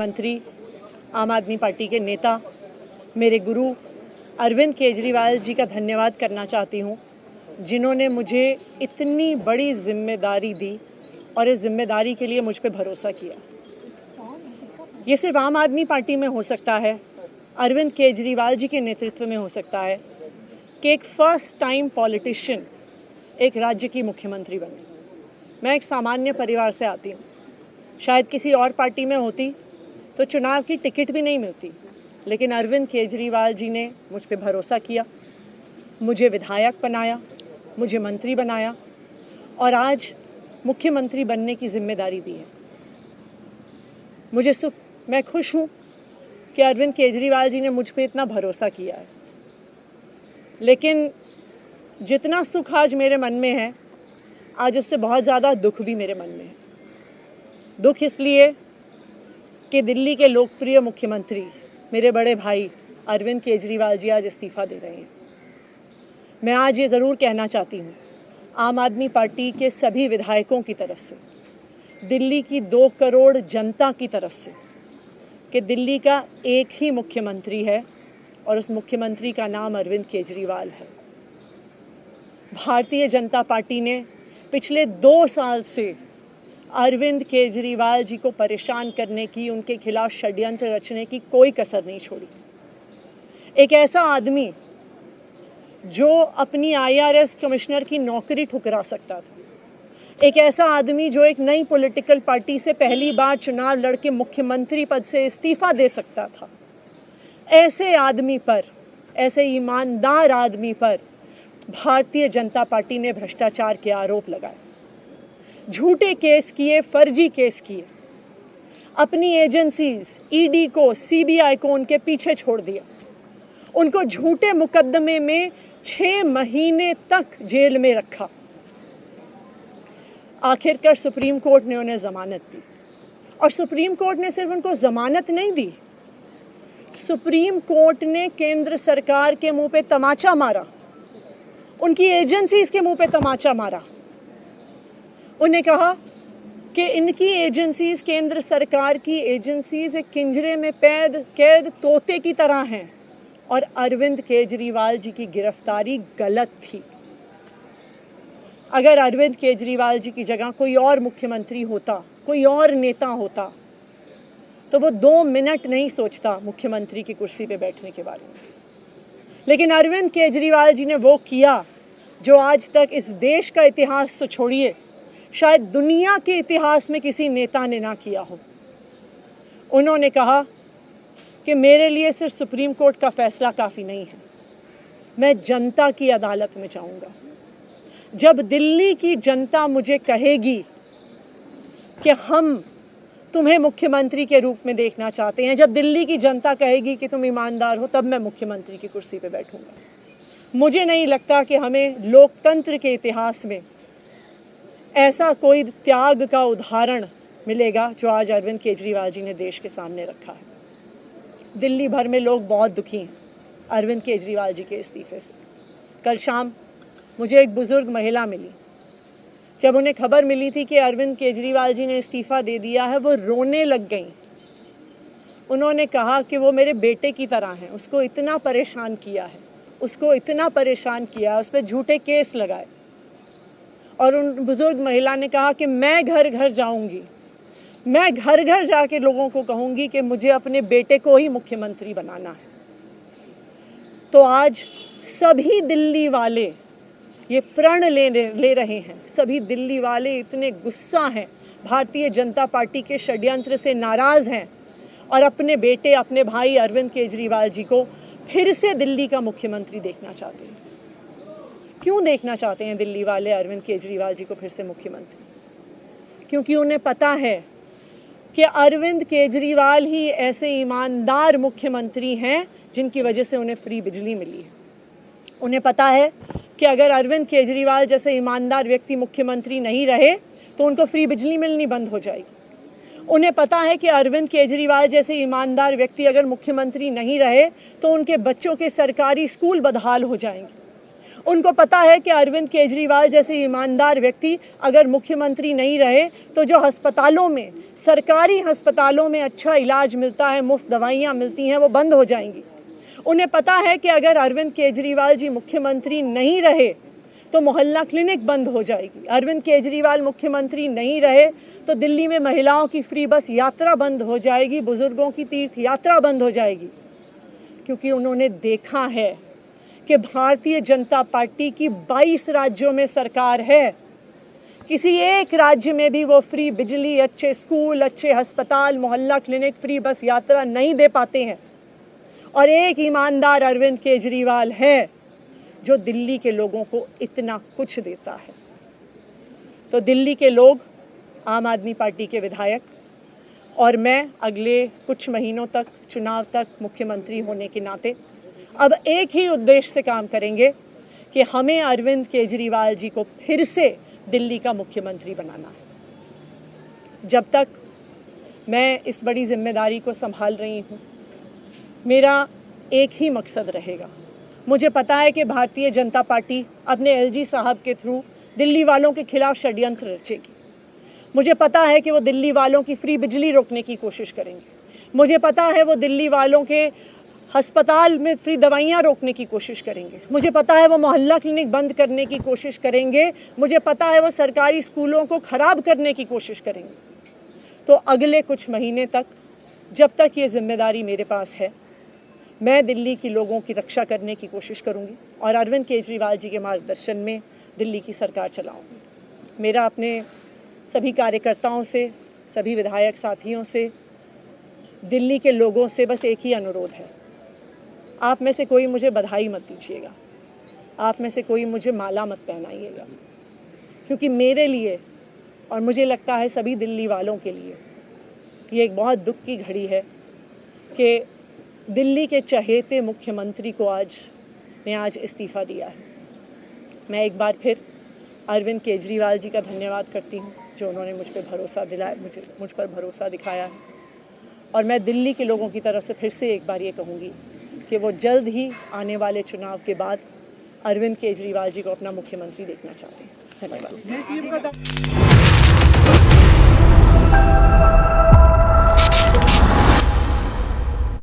मुख्यमंत्री, आम आदमी पार्टी के नेता, मेरे गुरु अरविंद केजरीवाल जी का धन्यवाद करना चाहती हूँ, जिन्होंने मुझे इतनी बड़ी जिम्मेदारी दी और इस जिम्मेदारी के लिए मुझ पे भरोसा किया। ये सिर्फ आम आदमी पार्टी में हो सकता है, अरविंद केजरीवाल जी के नेतृत्व में हो सकता है कि एक फर्स्ट टाइम पॉलिटिशियन एक राज्य की मुख्यमंत्री बने। मैं एक सामान्य परिवार से आती हूँ, शायद किसी और पार्टी में होती तो चुनाव की टिकट भी नहीं मिलती, लेकिन अरविंद केजरीवाल जी ने मुझ पे भरोसा किया, मुझे विधायक बनाया, मुझे मंत्री बनाया और आज मुख्यमंत्री बनने की जिम्मेदारी दी है। मैं खुश हूँ कि अरविंद केजरीवाल जी ने मुझ पे इतना भरोसा किया है, लेकिन जितना सुख आज मेरे मन में है, आज उससे बहुत ज़्यादा दुख भी मेरे मन में है। दुख इसलिए कि दिल्ली के लोकप्रिय मुख्यमंत्री मेरे बड़े भाई अरविंद केजरीवाल जी आज इस्तीफा दे रहे हैं। मैं आज ये ज़रूर कहना चाहती हूँ आम आदमी पार्टी के सभी विधायकों की तरफ से, दिल्ली की 2 करोड़ जनता की तरफ से, कि दिल्ली का एक ही मुख्यमंत्री है और उस मुख्यमंत्री का नाम अरविंद केजरीवाल है। भारतीय जनता पार्टी ने पिछले 2 साल से अरविंद केजरीवाल जी को परेशान करने की, उनके खिलाफ षड्यंत्र रचने की कोई कसर नहीं छोड़ी। एक ऐसा आदमी जो अपनी IRS कमिश्नर की नौकरी ठुकरा सकता था, एक ऐसा आदमी जो एक नई पॉलिटिकल पार्टी से पहली बार चुनाव लड़के मुख्यमंत्री पद से इस्तीफा दे सकता था, ऐसे आदमी पर, ऐसे ईमानदार आदमी पर भारतीय जनता पार्टी ने भ्रष्टाचार के आरोप लगाए, झूठे केस किए, फर्जी केस किए, अपनी एजेंसीज ED को, CBI को उनके पीछे छोड़ दिया, उनको झूठे मुकदमे में 6 महीने तक जेल में रखा। आखिरकार सुप्रीम कोर्ट ने उन्हें जमानत दी और सुप्रीम कोर्ट ने सिर्फ उनको जमानत नहीं दी, सुप्रीम कोर्ट ने केंद्र सरकार के मुंह पे तमाचा मारा, उनकी एजेंसीज के मुंह पे तमाचा मारा। उन्हें कहा कि इनकी एजेंसीज, केंद्र सरकार की एजेंसीज एक पिंजरे में कैद तोते की तरह हैं और अरविंद केजरीवाल जी की गिरफ्तारी गलत थी। अगर अरविंद केजरीवाल जी की जगह कोई और मुख्यमंत्री होता, कोई और नेता होता, तो वो 2 मिनट नहीं सोचता मुख्यमंत्री की कुर्सी पे बैठने के बारे में। लेकिन अरविंद केजरीवाल जी ने वो किया जो आज तक इस देश का इतिहास तो छोड़िए, शायद दुनिया के इतिहास में किसी नेता ने ना किया हो। उन्होंने कहा कि मेरे लिए सिर्फ सुप्रीम कोर्ट का फैसला काफ़ी नहीं है, मैं जनता की अदालत में जाऊंगा। जब दिल्ली की जनता मुझे कहेगी कि हम तुम्हें मुख्यमंत्री के रूप में देखना चाहते हैं, जब दिल्ली की जनता कहेगी कि तुम ईमानदार हो, तब मैं मुख्यमंत्री की कुर्सी पे बैठूंगा। मुझे नहीं लगता कि हमें लोकतंत्र के इतिहास में ऐसा कोई त्याग का उदाहरण मिलेगा जो आज अरविंद केजरीवाल जी ने देश के सामने रखा है। दिल्ली भर में लोग बहुत दुखी हैं अरविंद केजरीवाल जी के इस्तीफे से। कल शाम मुझे एक बुजुर्ग महिला मिली, जब उन्हें खबर मिली थी कि अरविंद केजरीवाल जी ने इस्तीफा दे दिया है, वो रोने लग गई। उन्होंने कहा कि वो मेरे बेटे की तरह हैं, उसको इतना परेशान किया है, उसको इतना परेशान किया, उस पर झूठे केस लगाए। और उन बुजुर्ग महिला ने कहा कि मैं घर घर जाऊंगी, मैं घर घर जाके लोगों को कहूंगी कि मुझे अपने बेटे को ही मुख्यमंत्री बनाना है। तो आज सभी दिल्ली वाले ये प्रण ले रहे हैं, सभी दिल्ली वाले इतने गुस्सा हैं, भारतीय जनता पार्टी के षड्यंत्र से नाराज हैं और अपने बेटे, अपने भाई अरविंद केजरीवाल जी को फिर से दिल्ली का मुख्यमंत्री देखना चाहते हैं। क्यों देखना चाहते हैं दिल्ली वाले अरविंद केजरीवाल जी को फिर से मुख्यमंत्री? क्योंकि उन्हें पता है कि अरविंद केजरीवाल ही ऐसे ईमानदार मुख्यमंत्री हैं जिनकी वजह से उन्हें फ्री बिजली मिली है। उन्हें पता है कि अगर अरविंद केजरीवाल जैसे ईमानदार व्यक्ति मुख्यमंत्री नहीं रहे तो उनको फ्री बिजली मिलनी बंद हो जाएगी। उन्हें पता है कि अरविंद केजरीवाल जैसे ईमानदार व्यक्ति अगर मुख्यमंत्री नहीं रहे तो उनके बच्चों के सरकारी स्कूल बदहाल हो जाएंगे। उनको पता है कि अरविंद केजरीवाल जैसे ईमानदार व्यक्ति अगर मुख्यमंत्री नहीं रहे तो जो अस्पतालों में, सरकारी अस्पतालों में अच्छा इलाज मिलता है, मुफ्त दवाइयाँ मिलती हैं, वो बंद हो जाएंगी। उन्हें पता है कि अगर अरविंद केजरीवाल जी मुख्यमंत्री नहीं रहे तो मोहल्ला क्लिनिक बंद हो जाएगी। अरविंद केजरीवाल मुख्यमंत्री नहीं रहे तो दिल्ली में महिलाओं की फ्री बस यात्रा बंद हो जाएगी, बुजुर्गों की तीर्थ यात्रा बंद हो जाएगी। क्योंकि उन्होंने देखा है कि भारतीय जनता पार्टी की 22 राज्यों में सरकार है, किसी एक राज्य में भी वो फ्री बिजली, अच्छे स्कूल, अच्छे अस्पताल, मोहल्ला क्लिनिक, फ्री बस यात्रा नहीं दे पाते हैं। और एक ईमानदार अरविंद केजरीवाल है जो दिल्ली के लोगों को इतना कुछ देता है। तो दिल्ली के लोग, आम आदमी पार्टी के विधायक और मैं अगले कुछ महीनों तक, चुनाव तक मुख्यमंत्री होने के नाते अब एक ही उद्देश्य से काम करेंगे कि हमें अरविंद केजरीवाल जी को फिर से दिल्ली का मुख्यमंत्री बनाना है। जब तक मैं इस बड़ी जिम्मेदारी को संभाल रही हूँ, मेरा एक ही मकसद रहेगा। मुझे पता है कि भारतीय जनता पार्टी अपने एलजी साहब के थ्रू दिल्ली वालों के खिलाफ षड्यंत्र रचेगी। मुझे पता है कि वो दिल्ली वालों की फ्री बिजली रोकने की कोशिश करेंगे। मुझे पता है वो दिल्ली वालों के अस्पताल में फ्री दवाइयाँ रोकने की कोशिश करेंगे। मुझे पता है वो मोहल्ला क्लिनिक बंद करने की कोशिश करेंगे। मुझे पता है वो सरकारी स्कूलों को खराब करने की कोशिश करेंगे। तो अगले कुछ महीने तक, जब तक ये जिम्मेदारी मेरे पास है, मैं दिल्ली के लोगों की रक्षा करने की कोशिश करूंगी और अरविंद केजरीवाल जी के मार्गदर्शन में दिल्ली की सरकार चलाऊंगी। मेरा अपने सभी कार्यकर्ताओं से, सभी विधायक साथियों से, दिल्ली के लोगों से बस एक ही अनुरोध है, आप में से कोई मुझे बधाई मत दीजिएगा, आप में से कोई मुझे माला मत पहनाइएगा, क्योंकि मेरे लिए और मुझे लगता है सभी दिल्ली वालों के लिए ये एक बहुत दुख की घड़ी है कि दिल्ली के चहेते मुख्यमंत्री को आज इस्तीफा दिया है। मैं एक बार फिर अरविंद केजरीवाल जी का धन्यवाद करती हूँ जो उन्होंने मुझ पर भरोसा दिलाया, मुझ पर भरोसा दिखाया है। और मैं दिल्ली के लोगों की तरफ से फिर से एक बार ये कहूँगी कि वो जल्द ही आने वाले चुनाव के बाद अरविंद केजरीवाल जी को अपना मुख्यमंत्री देखना चाहते हैं। धन्यवाद।